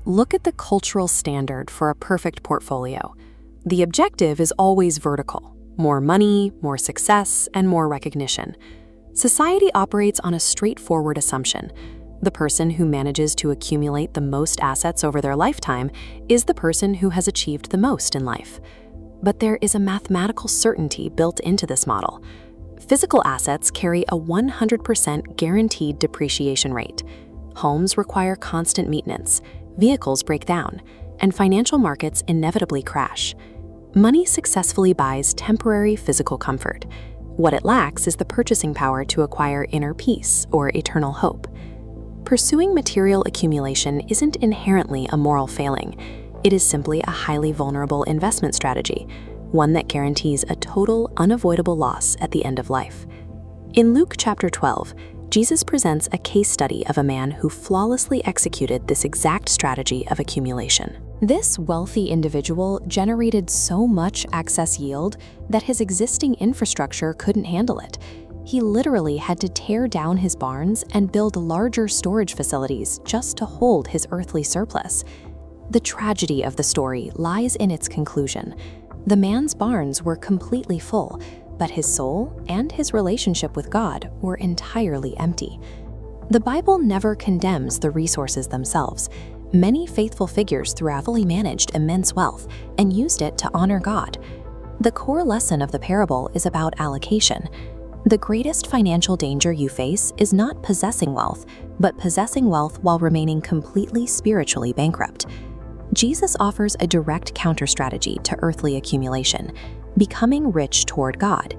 look at the cultural standard for a perfect portfolio. The objective is always vertical: more money, more success, and more recognition. Society operates on a straightforward assumption. The person who manages to accumulate the most assets over their lifetime is the person who has achieved the most in life. But there is a mathematical certainty built into this model. Physical assets carry a 100% guaranteed depreciation rate. Homes require constant maintenance, vehicles break down, and financial markets inevitably crash. Money successfully buys temporary physical comfort. What it lacks is the purchasing power to acquire inner peace or eternal hope. Pursuing material accumulation isn't inherently a moral failing. It is simply a highly vulnerable investment strategy, one that guarantees a total, unavoidable loss at the end of life. In Luke chapter 12, Jesus presents a case study of a man who flawlessly executed this exact strategy of accumulation. This wealthy individual generated so much excess yield that his existing infrastructure couldn't handle it. He literally had to tear down his barns and build larger storage facilities just to hold his earthly surplus. The tragedy of the story lies in its conclusion. The man's barns were completely full, but his soul and his relationship with God were entirely empty. The Bible never condemns the resources themselves. Many faithful figures throughout fully managed immense wealth and used it to honor God. The core lesson of the parable is about allocation. The greatest financial danger you face is not possessing wealth, but possessing wealth while remaining completely spiritually bankrupt. Jesus offers a direct counter-strategy to earthly accumulation: becoming rich toward God.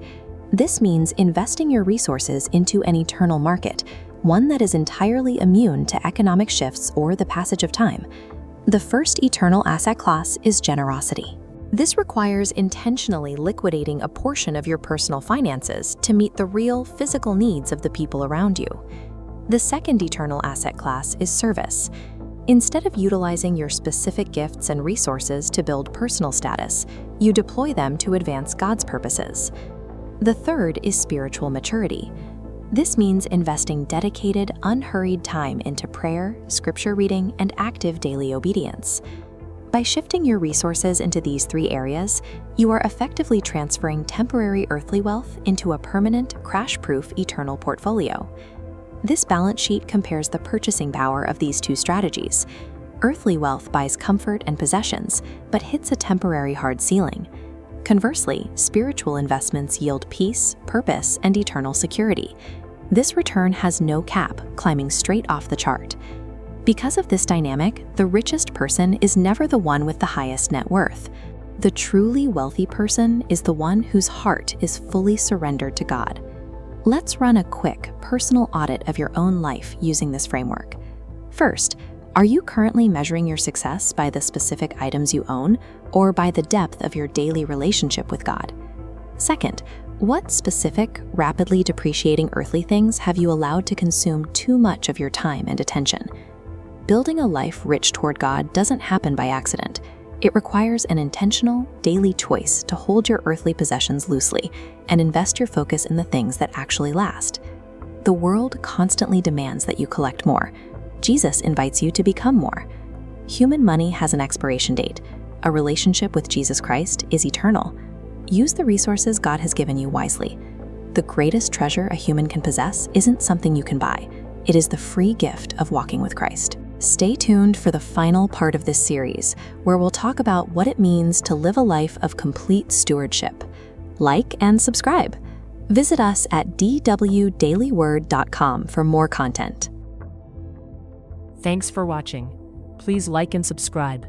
This means investing your resources into an eternal market, one that is entirely immune to economic shifts or the passage of time. The first eternal asset class is generosity. This requires intentionally liquidating a portion of your personal finances to meet the real physical needs of the people around you. The second eternal asset class is service. Instead of utilizing your specific gifts and resources to build personal status, you deploy them to advance God's purposes. The third is spiritual maturity. This means investing dedicated, unhurried time into prayer, scripture reading, and active daily obedience. By shifting your resources into these three areas, you are effectively transferring temporary earthly wealth into a permanent, crash-proof eternal portfolio. This balance sheet compares the purchasing power of these two strategies. Earthly wealth buys comfort and possessions, but hits a temporary hard ceiling. Conversely, spiritual investments yield peace, purpose, and eternal security. This return has no cap, climbing straight off the chart. Because of this dynamic, the richest person is never the one with the highest net worth. The truly wealthy person is the one whose heart is fully surrendered to God. Let's run a quick, personal audit of your own life using this framework. First, are you currently measuring your success by the specific items you own or by the depth of your daily relationship with God? Second, what specific, rapidly depreciating earthly things have you allowed to consume too much of your time and attention? Building a life rich toward God doesn't happen by accident. It requires an intentional, daily choice to hold your earthly possessions loosely and invest your focus in the things that actually last. The world constantly demands that you collect more. Jesus invites you to become more. Human money has an expiration date. A relationship with Jesus Christ is eternal. Use the resources God has given you wisely. The greatest treasure a human can possess isn't something you can buy. It is the free gift of walking with Christ. Stay tuned for the final part of this series, where we'll talk about what it means to live a life of complete stewardship. Like and subscribe. Visit us at dwdailyword.com for more content. Thanks for watching. Please like and subscribe.